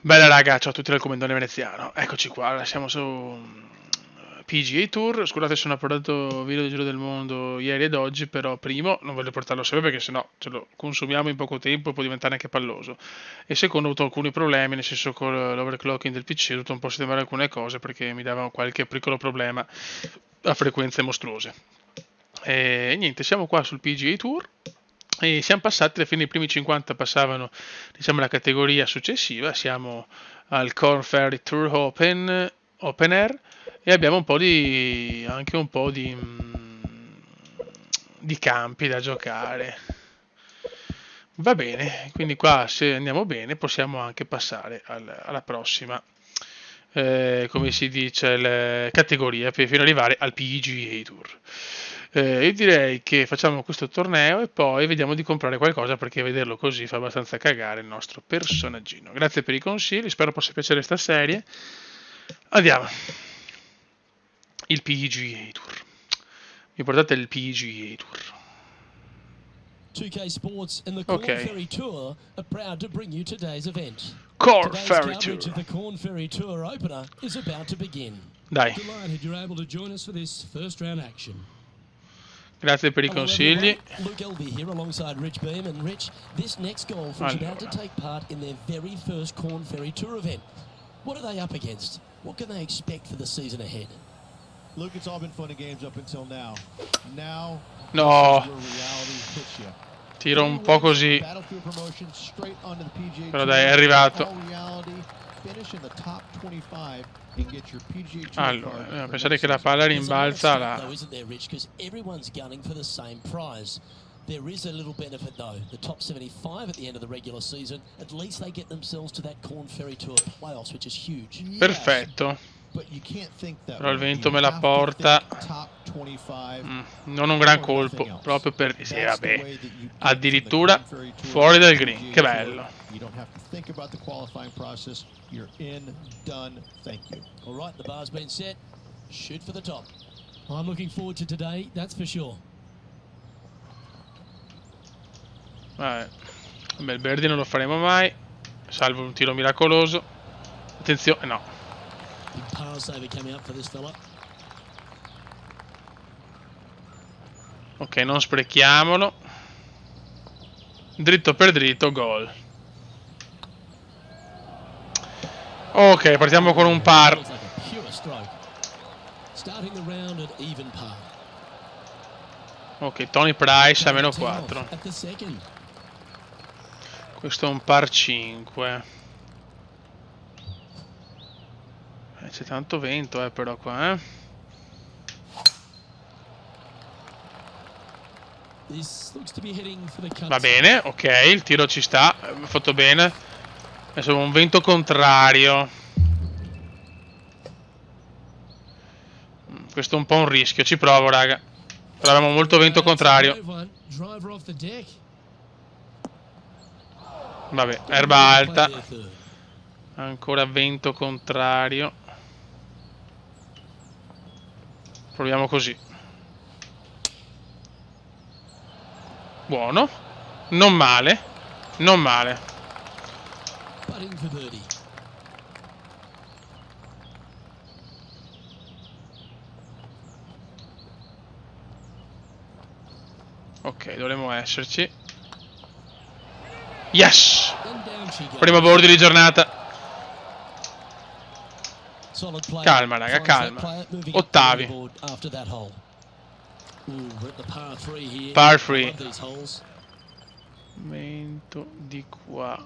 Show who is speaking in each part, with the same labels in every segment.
Speaker 1: Bella raga, ciao a tutti dal Commendone Veneziano. Eccoci qua, siamo su PGA Tour. Scusate se non ho portato video di Giro del Mondo ieri ed oggi, però primo non voglio portarlo sempre perché sennò ce lo consumiamo in poco tempo e può diventare anche palloso. E secondo ho avuto alcuni problemi, nel senso con l'overclocking del PC ho dovuto un po' sistemare alcune cose perché mi dava qualche piccolo problema a frequenze mostruose. E niente, siamo qua sul PGA Tour e siamo passati, alla fine i primi 50 passavano diciamo la categoria successiva, siamo al Corn Ferry Tour Open Air e abbiamo un po' di anche un po' di campi da giocare. Va bene, quindi qua se andiamo bene possiamo anche passare alla prossima, come si dice, categoria fino ad arrivare al PGA Tour. Io direi che facciamo questo torneo e poi vediamo di comprare qualcosa perché vederlo così fa abbastanza cagare il nostro personaggino. Grazie per i consigli, spero possa piacere sta serie. Andiamo. Il PGA Tour. Mi portate il PGA Tour.
Speaker 2: 2K Sports and the Corn
Speaker 1: Ok.
Speaker 2: Ferry Tour are proud to bring you today's event.
Speaker 1: Corn
Speaker 2: Today's
Speaker 1: Ferry
Speaker 2: coverage
Speaker 1: Tour.
Speaker 2: of the Corn Ferry Tour opener is about to begin.
Speaker 1: Dai,
Speaker 3: Delighted you're able to join us for this first round action.
Speaker 1: grazie per i
Speaker 2: Hello
Speaker 1: consigli.
Speaker 2: everyone. Luke Elvey here alongside Rich Beam. And Rich, this next golfer is about to take part in their very first Corn Ferry Tour event. What are they up against? What can they expect for the season ahead?
Speaker 4: Luke, it's all been fun and games up until now. Now,
Speaker 1: No,
Speaker 4: this is where reality hits you.
Speaker 1: tiro un po' così.
Speaker 4: Battlefield promotion straight onto the PGA
Speaker 1: Però
Speaker 4: Tour.
Speaker 1: dai, è arrivato.
Speaker 4: All reality, finish in the top 25 and get your PGA Tour
Speaker 1: Allora,
Speaker 4: card
Speaker 1: dobbiamo
Speaker 4: for
Speaker 1: pensare
Speaker 4: next
Speaker 1: che la
Speaker 4: season.
Speaker 1: palla
Speaker 2: There's a lot of
Speaker 1: rimbalza
Speaker 2: stake,
Speaker 1: là.
Speaker 2: though, isn't there, Rich? Because everyone's gunning for the same prize. There is a little benefit, though. The top 75 at the end of the regular season, at least they get themselves to that Corn Ferry Tour playoffs, which is huge.
Speaker 4: Yes,
Speaker 1: Perfetto.
Speaker 4: but you can't think that
Speaker 1: Però il
Speaker 4: way.
Speaker 1: vento
Speaker 4: You
Speaker 1: me la
Speaker 4: have to
Speaker 1: porta.
Speaker 4: think top 25
Speaker 1: Non un gran
Speaker 4: or
Speaker 1: colpo,
Speaker 4: nothing else.
Speaker 1: proprio per... Sì,
Speaker 4: That's the
Speaker 1: vabbè.
Speaker 4: way that you get
Speaker 1: Addirittura
Speaker 4: from the Corn Ferry Tour
Speaker 1: fuori
Speaker 4: to
Speaker 1: dal
Speaker 4: the
Speaker 1: green.
Speaker 4: PGA
Speaker 1: Che
Speaker 4: Tour.
Speaker 1: bello.
Speaker 4: You don't have to think about the qualifying process. You're in, done, thank you.
Speaker 2: All right, the bar's been set. Shoot for the top.
Speaker 3: I'm looking forward to today, that's for sure.
Speaker 1: Vabbè, il birdie non lo faremo mai, salvo un tiro miracoloso. Attenzione, no.
Speaker 2: Big par saver coming up for this fella.
Speaker 1: Ok, non sprechiamolo. Dritto per dritto, gol. Ok, partiamo con un par.
Speaker 2: Looks like a pure stroke.
Speaker 3: Starting the round at even par.
Speaker 1: Ok, Tony Price a meno
Speaker 2: 10 off
Speaker 1: 4.
Speaker 2: at the second.
Speaker 1: Questo è un par 5. C'è tanto vento però qua,
Speaker 2: This looks to be heading for the cut.
Speaker 1: Va bene, ok, il tiro ci sta, fatto bene. Adesso un vento contrario. Questo è un po' un rischio, ci provo raga. Però abbiamo molto vento contrario.
Speaker 3: Driver off the deck.
Speaker 1: Vabbè, erba alta. Ancora vento contrario. Proviamo così. Buono. Non male. Non male.
Speaker 2: Putting for birdie.
Speaker 1: Ok, dovremmo esserci. Yes!
Speaker 2: And down she goes.
Speaker 1: Primo board di giornata.
Speaker 2: Solid play.
Speaker 1: Calma, raga,
Speaker 2: Finds that
Speaker 1: calma.
Speaker 2: player moving
Speaker 1: Ottavi.
Speaker 2: up the leaderboard after that hole. Ooh, we're at the par 3 here.
Speaker 1: Par
Speaker 2: I
Speaker 1: three.
Speaker 2: love these holes.
Speaker 1: Vento di qua.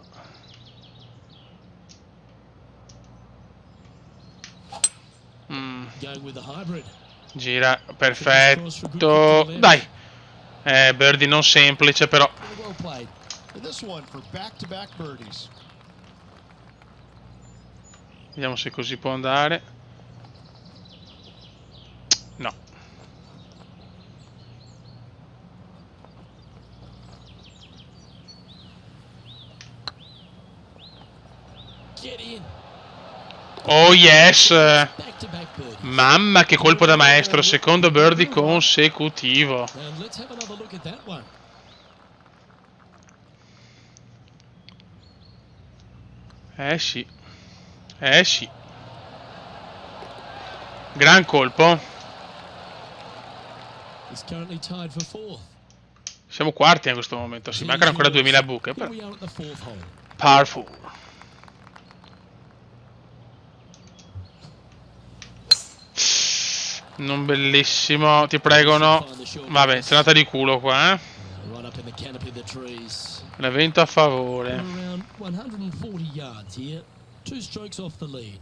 Speaker 3: Going with the hybrid.
Speaker 1: Gira, perfetto. Dai. Birdie non semplice però.
Speaker 4: Very well played. And this one for back-to-back birdies.
Speaker 1: Vediamo se così può andare. No.
Speaker 2: Get in.
Speaker 1: Oh yes!
Speaker 2: Back-to-back birdies.
Speaker 1: Mamma che colpo da maestro, secondo birdie consecutivo.
Speaker 3: And let's have another look at that one.
Speaker 1: Sì. Sì. Gran colpo.
Speaker 3: He's currently tied for fourth.
Speaker 1: Siamo quarti in questo momento. Si mancano ancora 2000 buche.
Speaker 3: Here
Speaker 1: Però.
Speaker 3: we are at the fourth hole.
Speaker 1: Par 4. Non bellissimo. Ti prego, no. Vabbè, c'è andata di culo qua, eh.
Speaker 3: Right up in the canopy of the trees.
Speaker 1: L'evento a favore.
Speaker 3: Around 140 yards here. 2 strokes off the lead.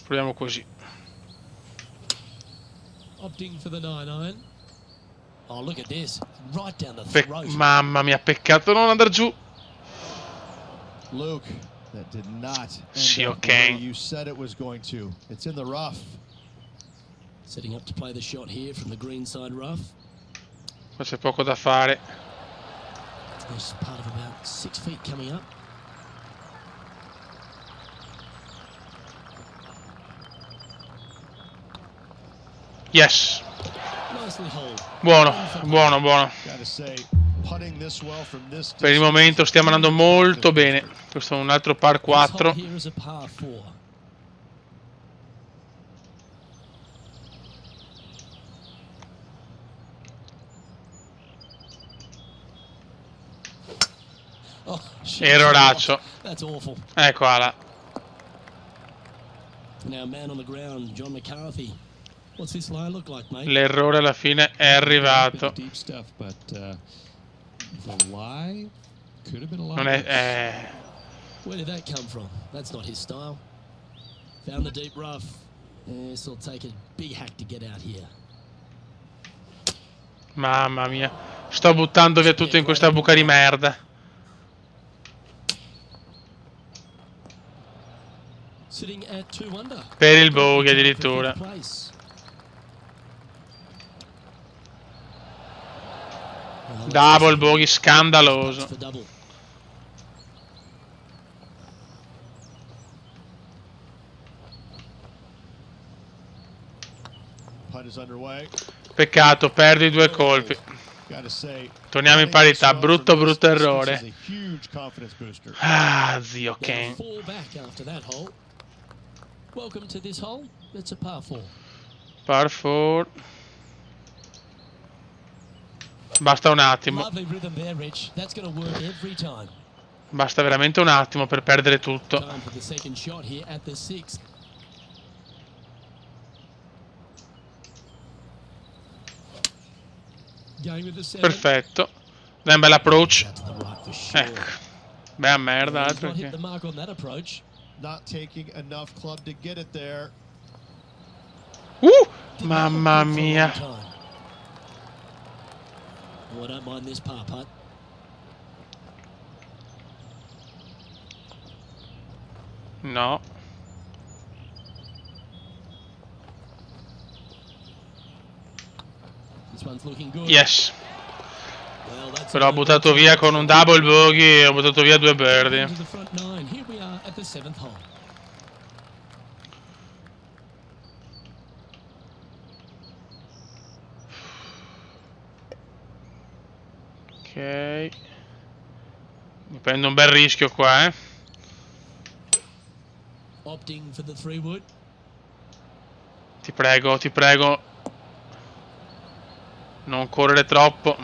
Speaker 1: Proviamo così.
Speaker 3: Opting for the 9-iron.
Speaker 2: Oh, look at this. Right down the
Speaker 1: Pe-
Speaker 2: throat.
Speaker 1: Mamma mia, peccato non andare giù.
Speaker 4: Luke, that did not
Speaker 1: Sì,
Speaker 4: end up
Speaker 1: ok.
Speaker 4: where you said it was going to. It's in the rough.
Speaker 3: Setting up to play the shot here from the green side rough.
Speaker 1: Qua c'è poco da fare.
Speaker 3: There's part of about 6 feet coming up.
Speaker 1: Yes.
Speaker 3: Nicely holed.
Speaker 1: Buono, buono, buono.
Speaker 4: Gotta say, putting this well from this
Speaker 1: Per il
Speaker 4: distance
Speaker 1: momento
Speaker 4: is
Speaker 1: stiamo andando
Speaker 4: beautiful.
Speaker 1: molto bene. Questo è un altro par
Speaker 2: This hole
Speaker 1: 4.
Speaker 2: here is a par 4.
Speaker 3: Oh, shit.
Speaker 1: Erroraccio.
Speaker 3: That's awful.
Speaker 1: Ecco là.
Speaker 3: Now, man on the ground, John McCarthy. What's this lie look like, mate?
Speaker 1: L'errore alla fine è arrivato.
Speaker 5: Deep stuff, but the lie could have been a lot
Speaker 1: Non
Speaker 5: worse.
Speaker 1: è...
Speaker 3: Where did that come from? That's not his style. Found the deep rough. This will take a big hack to get out here.
Speaker 1: Mamma mia. Sto buttando via tutto in questa buca di merda.
Speaker 3: Sitting at 2 under.
Speaker 1: Per il bogey addirittura.
Speaker 3: For fifth place. Well,
Speaker 1: Double bogey
Speaker 3: that's
Speaker 1: scandaloso.
Speaker 3: for double.
Speaker 4: Putt is underway.
Speaker 1: Peccato, perdi 2 colpi.
Speaker 4: Gotta say,
Speaker 1: Torniamo in
Speaker 4: putting this
Speaker 1: parità.
Speaker 4: well
Speaker 1: Brutto,
Speaker 4: from this
Speaker 1: brutto
Speaker 4: distance
Speaker 1: errore.
Speaker 4: is a huge confidence booster.
Speaker 1: Ah, zio
Speaker 3: Now
Speaker 1: Ken.
Speaker 3: 4 back after that hole. Welcome to this hole. It's a par 4.
Speaker 1: Par 4. Basta un attimo.
Speaker 2: Lovely rhythm there, Rich. That's going to work every time.
Speaker 1: Basta veramente un attimo per perdere tutto.
Speaker 3: Time for the second shot here at the 6th. Going with the 7.
Speaker 1: Perfetto. Dai un bel approach.
Speaker 2: Out to the right for sure.
Speaker 1: Ecco. Beh, merda.
Speaker 3: He's
Speaker 1: Altro
Speaker 3: not hit
Speaker 1: che...
Speaker 3: the mark on that approach.
Speaker 4: Not taking enough club to get it there.
Speaker 3: Didn't
Speaker 1: Mamma
Speaker 3: have it for a long
Speaker 1: mia.
Speaker 3: time. Oh, I don't mind this par putt.
Speaker 1: No.
Speaker 3: This one's looking good.
Speaker 1: Yes.
Speaker 3: Well, that's
Speaker 1: Però ho
Speaker 3: a-
Speaker 1: buttato via con un double bogey e ho buttato via 2 birdie.
Speaker 3: Into the front 9. Here we are at the 7th hole.
Speaker 1: Ok. Mi prendo un bel rischio qua, eh.
Speaker 3: Opting for the 3 wood.
Speaker 1: Ti prego, ti prego. Non correre troppo.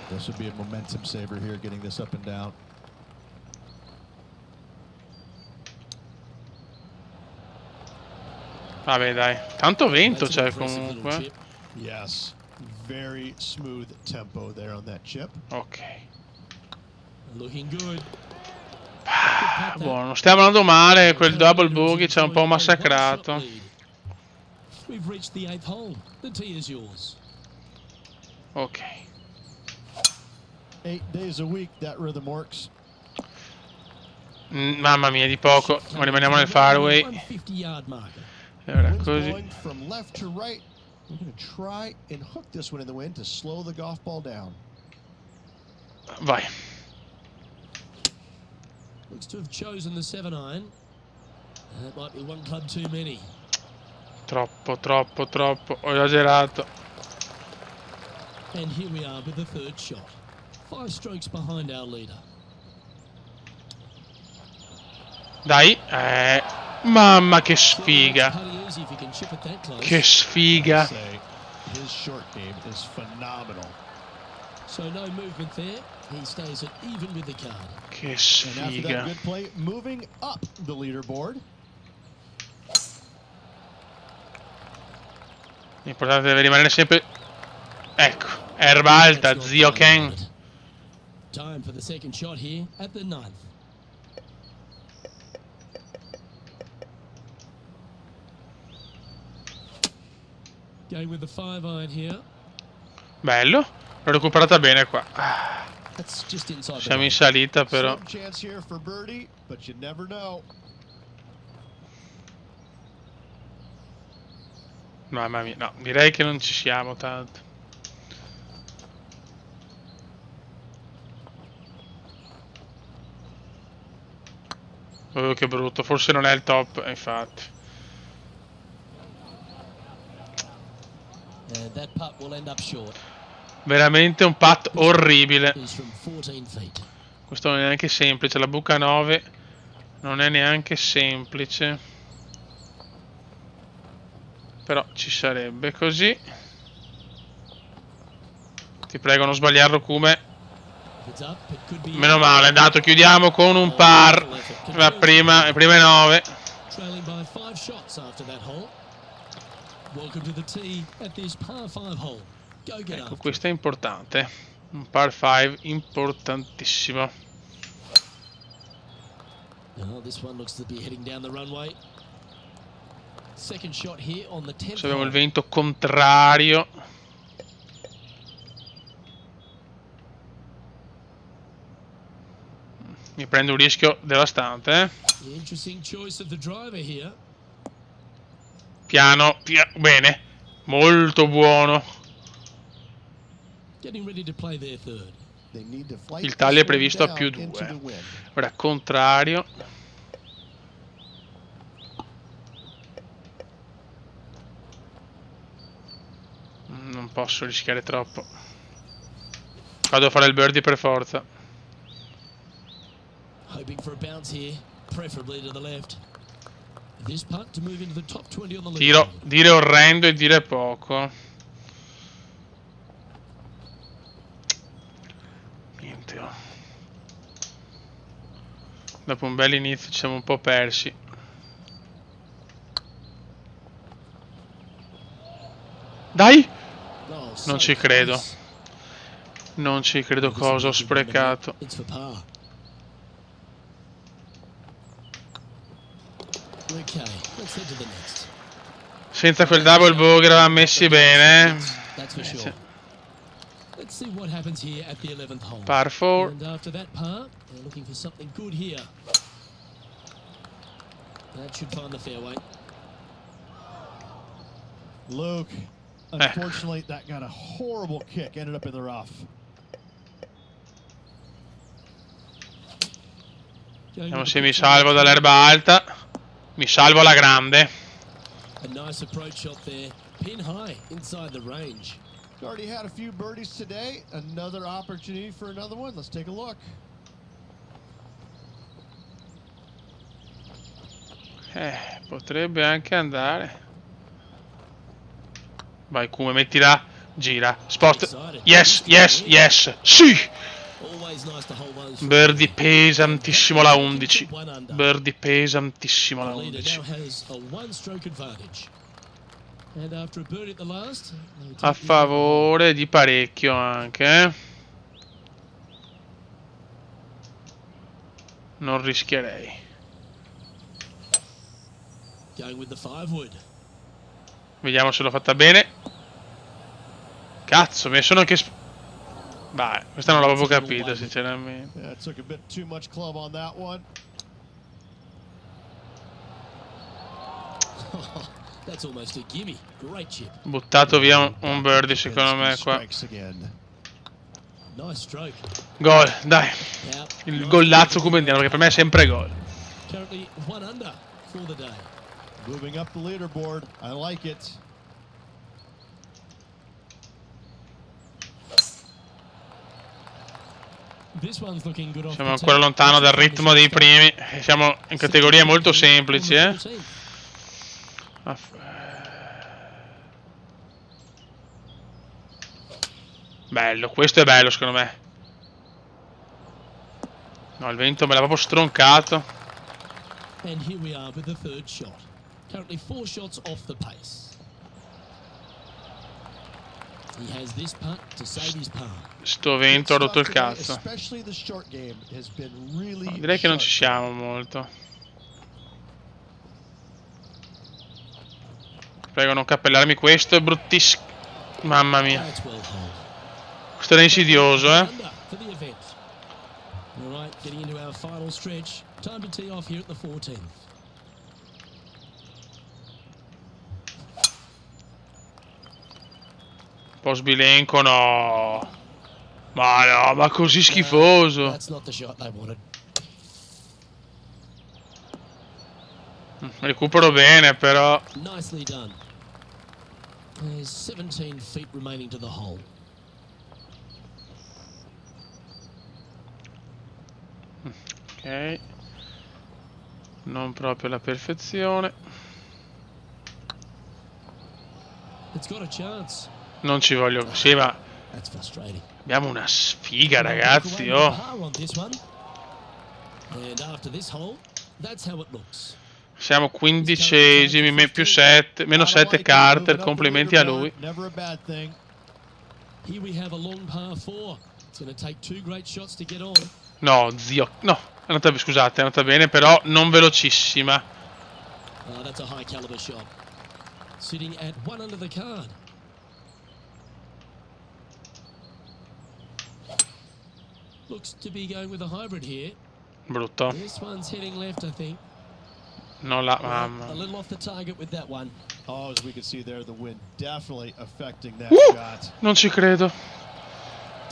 Speaker 4: This would be a momentum saver here, getting this up and down.
Speaker 1: Vabbè, dai. Tanto vento
Speaker 3: That's an
Speaker 1: c'è
Speaker 3: impressive little
Speaker 1: comunque.
Speaker 3: chip.
Speaker 4: Yes, very smooth tempo there on that chip.
Speaker 1: Ok.
Speaker 3: Looking good.
Speaker 1: Buono, non stiamo andando male. Quel double bogey ci ha un po' massacrato.
Speaker 3: We've reached the 8th hole. The tee is yours.
Speaker 1: Ok.
Speaker 4: 8 days a week, that rhythm works.
Speaker 1: Mamma mia, di poco. Ma rimaniamo nel fairway.
Speaker 3: 150 yard marker.
Speaker 1: E ora
Speaker 4: Wind's
Speaker 1: così.
Speaker 4: blowing from left to right. We're going to try and hook this one in the wind to slow the golf ball down.
Speaker 1: Vai.
Speaker 3: Looks to have chosen the 7-iron. That might be one club too many.
Speaker 1: Troppo, troppo, troppo. Ho esagerato.
Speaker 3: And here we are with the 3rd shot. 5 strokes behind our leader.
Speaker 1: Dai. Mamma che sfiga.
Speaker 3: Putting easy if you can chip it that close.
Speaker 1: Che sfiga.
Speaker 4: Say, his short game is phenomenal.
Speaker 3: So no movement there. He stays at even with the card.
Speaker 1: Che
Speaker 4: And after that
Speaker 1: sfiga.
Speaker 4: good play, moving up the leaderboard.
Speaker 1: L'importante deve rimanere sempre... Ecco, erba alta,
Speaker 3: That's not
Speaker 1: zio
Speaker 3: bad,
Speaker 1: Ken.
Speaker 3: but time for the second shot here at the 9th. Going with the 5-iron here.
Speaker 1: Bello. L'ho recuperata bene qua.
Speaker 3: That's just inside the
Speaker 1: Siamo in
Speaker 3: line.
Speaker 1: salita però.
Speaker 4: Some chance here for birdie, but you never know.
Speaker 1: Mamma mia, no, direi che non ci siamo tanto. Oh, che brutto, forse non è il top, infatti.
Speaker 3: And that putt will end up short.
Speaker 1: Veramente un putt orribile.
Speaker 3: Is from 14 feet.
Speaker 1: Questo non è neanche semplice, la buca 9 non è neanche semplice. Però ci sarebbe così. Ti prego non sbagliarlo come.
Speaker 3: If it's up, it could be
Speaker 1: Meno male, dato, chiudiamo con un par. Le prime 9.
Speaker 3: trailing by 5 shots after that hole. Welcome to the tee at this par 5 hole. Go get
Speaker 1: Ecco,
Speaker 3: after.
Speaker 1: questo è importante. Un par 5 importantissimo.
Speaker 3: Oh, this one looks to be heading down the runway. Second shot here on the 10th
Speaker 1: Se abbiamo il
Speaker 3: hole.
Speaker 1: vento contrario. Mi prendo un rischio devastante, eh.
Speaker 3: Interesting choice of the driver here.
Speaker 1: Piano, bene. Molto buono.
Speaker 3: Getting ready to play their third.
Speaker 4: They need to flight
Speaker 1: Il taglio è
Speaker 4: this one
Speaker 1: previsto a
Speaker 4: down
Speaker 1: +2.
Speaker 4: into the wind.
Speaker 1: Ora contrario. Non posso rischiare troppo. Vado a fare il birdie per forza.
Speaker 3: Hoping for a bounce here, preferably to the left. This putt to move into the top 20 on the
Speaker 1: Tiro,
Speaker 3: leaderboard.
Speaker 1: dire orrendo e dire poco. Niente. Oh. Dopo un bel inizio ci siamo un po' persi. Dai!
Speaker 3: Oh,
Speaker 1: Non
Speaker 3: so
Speaker 1: ci credo.
Speaker 3: close.
Speaker 1: Non ci credo cosa ho sprecato.
Speaker 3: It's for par. Okay, let's head to the next.
Speaker 1: Senza quel double bogey eravamo messi bene.
Speaker 3: That's for
Speaker 1: Sì.
Speaker 3: sure. Let's see what happens here at the 11th hole.
Speaker 1: Par 4.
Speaker 3: And after that par, they're looking for something good here. That should find the fairway.
Speaker 4: Luke, unfortunately, that got a horrible kick. Ended up in the rough.
Speaker 3: Going
Speaker 1: Vediamo
Speaker 3: with
Speaker 1: se
Speaker 3: the
Speaker 1: mi
Speaker 3: pitch
Speaker 1: salvo
Speaker 3: on the
Speaker 1: dall'erba alta. Mi salvo alla grande.
Speaker 3: A nice approach shot there. Pin high inside the range.
Speaker 4: Already had a few birdies today. Another opportunity for another one. Let's take a look.
Speaker 1: Potrebbe anche andare. Vai come mettila. Gira. Spot. Yes, yes, yes. Sì!
Speaker 3: Always nice to hold those.
Speaker 1: Birdie pesantissimo la 11.
Speaker 3: One under.
Speaker 1: Birdie pesantissimo la
Speaker 3: The leader
Speaker 1: 11.
Speaker 3: now has a one-stroke advantage. And after a birdie at the last, they take
Speaker 1: A
Speaker 3: the
Speaker 1: favore di parecchio anche. Non rischierei.
Speaker 3: Going with the 5-wood.
Speaker 1: Vediamo se l'ho fatta bene. Cazzo, mi sono anche... Vai, questa non l'avevo capita sinceramente.
Speaker 4: Yeah, it took a bit too much club on that one.
Speaker 3: That's almost a gimme. Great chip.
Speaker 1: Buttato via un birdie secondo me qua.
Speaker 4: Strikes again.
Speaker 3: Nice stroke.
Speaker 1: Gol, dai.
Speaker 3: Now,
Speaker 1: Il gollazzo come indiano, perché per me è sempre gol.
Speaker 3: currently one under for the day.
Speaker 4: Moving up the leaderboard. I like it.
Speaker 3: This one's looking good off
Speaker 1: Siamo
Speaker 3: the
Speaker 1: ancora
Speaker 3: tee.
Speaker 1: lontano dal ritmo dei primi. Siamo in categorie molto semplici, eh. Bello, questo è bello secondo me. No, il vento me l'ha proprio stroncato.
Speaker 3: And here we are with the third shot. Currently 4 shots off the pace. He has this putt to save his par.
Speaker 1: Sto vento ha rotto il cazzo.
Speaker 4: Especially the short game has been really
Speaker 1: No, direi che non ci
Speaker 4: sharp.
Speaker 1: siamo molto. Prego, non cappellarmi questo, è bruttissimo. Mamma mia.
Speaker 3: That's well held.
Speaker 1: Questo era insidioso, eh.
Speaker 3: Under for the event. All right, getting into our final stretch. Time to tee off here at the 14th.
Speaker 1: Un po' sbilenco, no. Ma no, ma così schifoso.
Speaker 3: That's not the shot they wanted.
Speaker 1: Recupero bene, però.
Speaker 3: Nicely done. There's 17 feet remaining to the hole.
Speaker 1: Ok. Non proprio la perfezione.
Speaker 3: It's got a chance.
Speaker 1: Non ci voglio. Sì, ma
Speaker 3: That's frustrating.
Speaker 1: abbiamo una sfiga, ragazzi. Oh.
Speaker 3: Par on this one. And after this hole, that's how it looks.
Speaker 1: Siamo quindicesimi, più 7, meno 7 Carter. Complimenti a lui.
Speaker 4: Never a bad thing.
Speaker 3: Here we have a long par 4. It's going to take 2 great shots to get on.
Speaker 1: No, zio. No, è andata, scusate, è andata bene, però non velocissima.
Speaker 3: That's a high caliber shot. Sitting at 1 under the card. Looks to be going with a hybrid here.
Speaker 1: Brutto.
Speaker 3: This one's heading left, I think.
Speaker 1: Non la
Speaker 3: A
Speaker 1: mamma.
Speaker 3: little off the target with that one.
Speaker 4: Oh, as we can see there, the wind definitely affecting that
Speaker 1: Uh!
Speaker 4: shot.
Speaker 1: Non ci credo.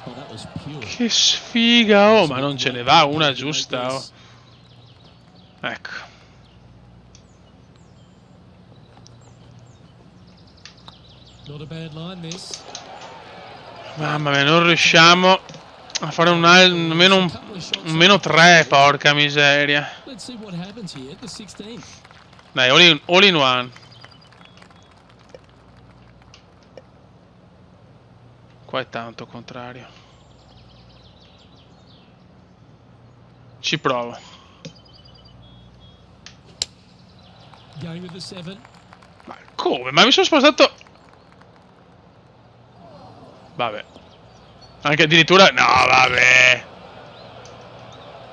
Speaker 3: Oh, that was pure.
Speaker 1: Che sfiga, oh, ma non ce ne va una giusta, oh. Ecco.
Speaker 3: Not a bad line this.
Speaker 1: Mamma mia, non riusciamo a fare almeno un meno 3, porca miseria.
Speaker 3: Let's see what happens here at the 16th.
Speaker 1: Dai, all in one. Qua è tanto contrario. Ci provo.
Speaker 3: Going with the 7.
Speaker 1: Ma come? Ma mi sono spostato... Vabbè. Anche addirittura... No, vabbè.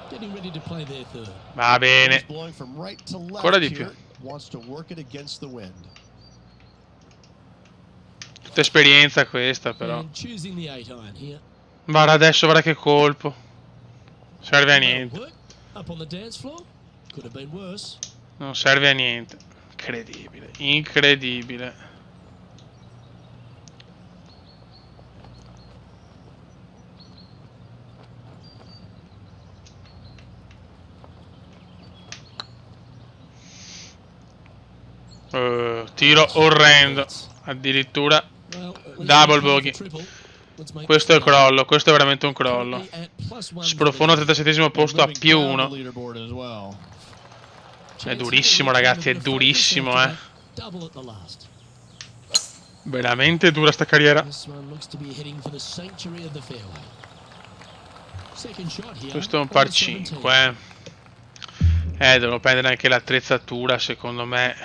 Speaker 3: Getting ready to play their third.
Speaker 1: Va bene.
Speaker 4: He's blowing from right to left
Speaker 1: Ancora di più.
Speaker 4: here. Wants to work it against the wind.
Speaker 1: Tutta esperienza questa, però.
Speaker 3: And choosing the 8 iron here.
Speaker 1: Guarda adesso, guarda che colpo. Serve a niente.
Speaker 3: Work. Up on the dance floor. Could have been worse.
Speaker 1: Non serve a niente. Incredibile. Incredibile. Tiro orrendo. Addirittura
Speaker 3: Well, at least
Speaker 1: Double
Speaker 3: we're playing
Speaker 1: bogey.
Speaker 3: for triple. Let's make
Speaker 1: questo è il
Speaker 3: this count.
Speaker 1: crollo. Questo è veramente un crollo.
Speaker 3: Currently at +1
Speaker 1: Sprofondo al 37esimo posto a
Speaker 4: Moving
Speaker 1: più
Speaker 4: down
Speaker 1: 1.
Speaker 4: the leaderboard as well.
Speaker 1: È durissimo, ragazzi, è durissimo, eh.
Speaker 3: Double at the last.
Speaker 1: Veramente dura sta carriera.
Speaker 3: This one looks to be heading for the sanctuary of the fairway. Second shot here.
Speaker 1: Questo è un
Speaker 3: on
Speaker 1: par
Speaker 3: the 17.
Speaker 1: 5. Devo prendere anche l'attrezzatura, secondo me,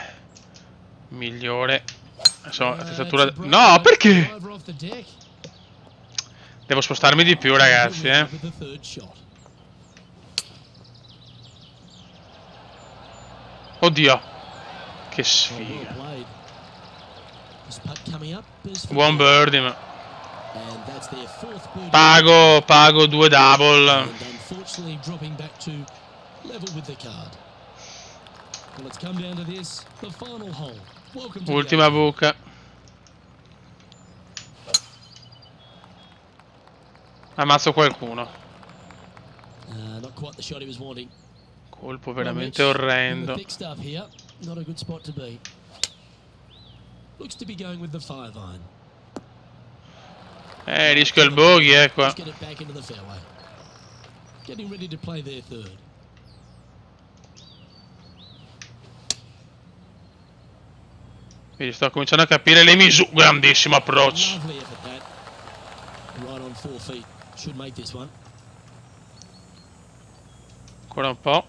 Speaker 1: migliore. Insomma, l'attrezzatura...
Speaker 3: It's a break
Speaker 1: No,
Speaker 3: up,
Speaker 1: perché?
Speaker 3: driver off the deck.
Speaker 1: Devo spostarmi di più, ragazzi, eh.
Speaker 3: With the third shot.
Speaker 1: Oddio. Che
Speaker 3: Well
Speaker 1: sfiga.
Speaker 3: played. This putt coming up is for
Speaker 1: Buon birdie, ma...
Speaker 3: And that's their fourth birdie.
Speaker 1: Pago 2 double.
Speaker 3: And unfortunately dropping back to level with the card. Well, it's come down to this, the final hole. Welcome to
Speaker 1: Ultima
Speaker 3: the
Speaker 1: buca. Ammazzo qualcuno.
Speaker 3: not quite the shot he was wanting.
Speaker 1: Colpo
Speaker 3: Well,
Speaker 1: veramente
Speaker 3: Mitch, in the
Speaker 1: orrendo.
Speaker 3: thick stuff here. Not a good spot to be. Looks to be going with the 5 iron.
Speaker 1: Rischio il bogey, qua.
Speaker 3: Let's get it back into the fairway. getting ready to play their third.
Speaker 1: Vedi, sto cominciando a capire le misure. Grandissimo approccio.
Speaker 3: Lovely effort that. Right on 4 feet. Should make this one.
Speaker 1: Ancora un po'.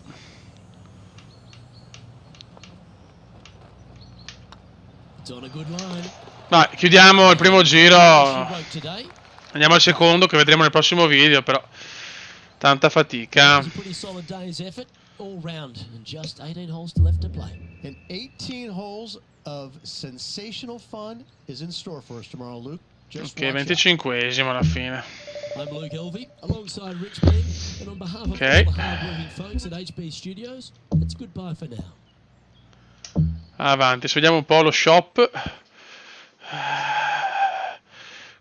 Speaker 3: It's on a good line.
Speaker 1: Vai, chiudiamo il primo giro.
Speaker 3: She broke today.
Speaker 1: Andiamo al secondo che vedremo nel prossimo video, però tanta fatica.
Speaker 3: It was a pretty solid day's effort all round and just 18 holes left to play.
Speaker 4: And 18 holes of sensational fun is in store for us tomorrow, Luke. Just
Speaker 1: Ok,
Speaker 4: watch out.
Speaker 1: 25esimo alla fine.
Speaker 3: I'm Luke Elvey, alongside Rich Ben, and on behalf of
Speaker 1: Okay.
Speaker 3: all the hard-working folks at HB Studios, it's goodbye for now.
Speaker 1: Avanti, vediamo un po' lo shop.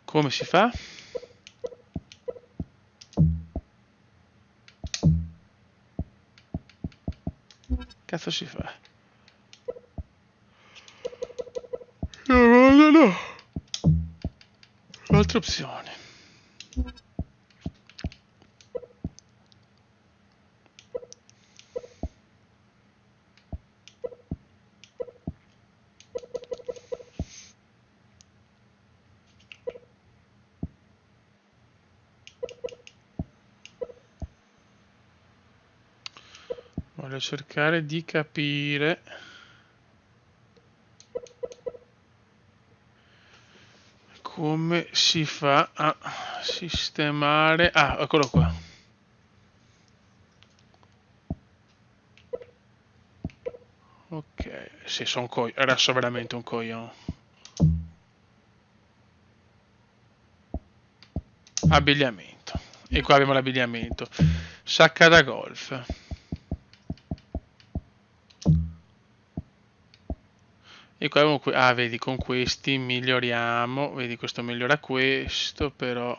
Speaker 1: Come si fa? Cazzo si fa? No. Altre opzioni. Voglio cercare di capire come si fa a sistemare. Ah, eccolo qua. Ok, sì, sono adesso veramente un coglione. Abbigliamento. E qua abbiamo l'abbigliamento. Sacca da golf. E qua abbiamo ah, vedi, con questi miglioriamo. Vedi, questo migliora questo, però.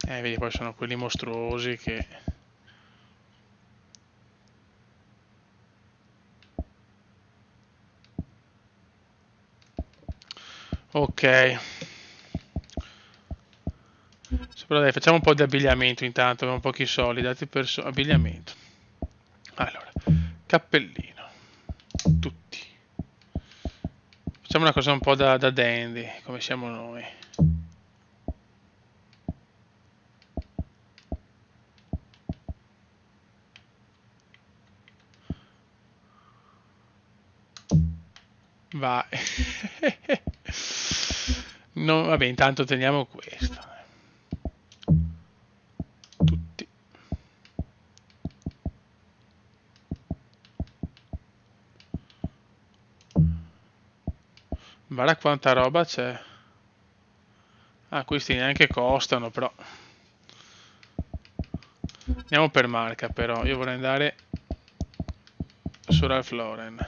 Speaker 1: Vedi, poi sono quelli mostruosi che. Ok. Però dai, facciamo un po' di abbigliamento intanto, abbiamo pochi soldi, dati per abbigliamento. Allora, cappellino. Tutti. Facciamo una cosa un po' da dandy, come siamo noi. Vai. No, vabbè, intanto teniamo questo. Tutti. Guarda quanta roba c'è. Ah, questi neanche costano, però. Andiamo per marca, però. Io vorrei andare su Ralph Lauren.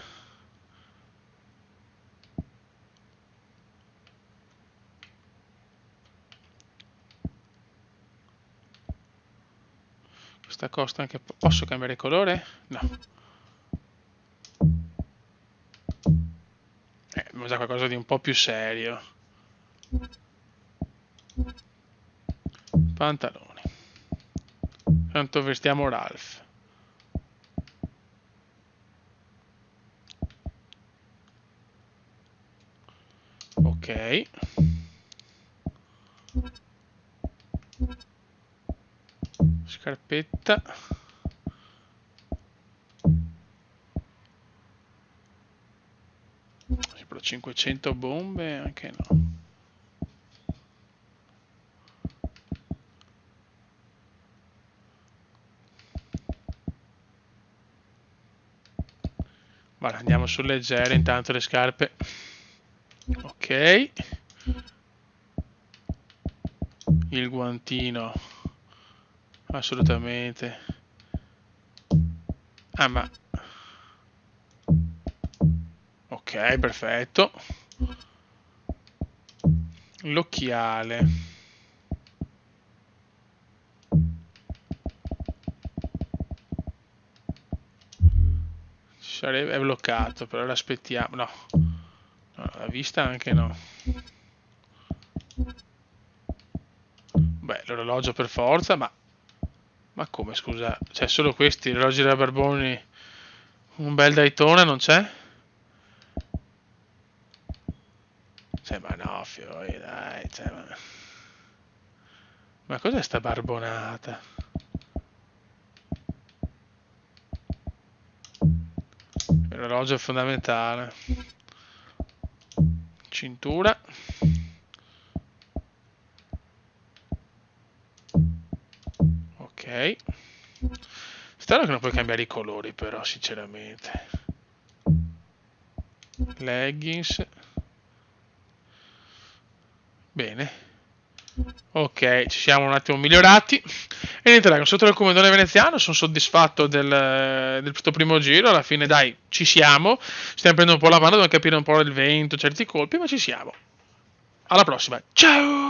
Speaker 1: Questa costa anche. Posso cambiare colore? No. Abbiamo già qualcosa di un po' più serio. Pantaloni. Tanto vestiamo Ralph. Ok. Scarpetta. Sì, però 500 bombe anche no. Guarda, andiamo sul leggero intanto le scarpe. Ok. Il guantino. Assolutamente. Ah, ma. Ok, perfetto. L'occhiale. È bloccato, però l'aspettiamo. No. No, la vista anche no. l'orologio per forza, ma come, scusa, cioè solo questi, l'orologio della Barboni, un bel Daytona non c'è? Cioè, ma no, fioi, dai, cioè, ma cos'è sta barbonata? L'orologio è fondamentale. Cintura. Ok. Strano che non puoi cambiare i colori però, sinceramente. Leggings. Bene. Ok, ci siamo un attimo migliorati. E niente, raga, sotto il comandone veneziano sono soddisfatto del tutto primo giro. Alla fine, dai, ci siamo. Stiamo prendendo un po' la mano, dobbiamo capire un po' il vento, certi colpi, ma ci siamo. Alla prossima. Ciao!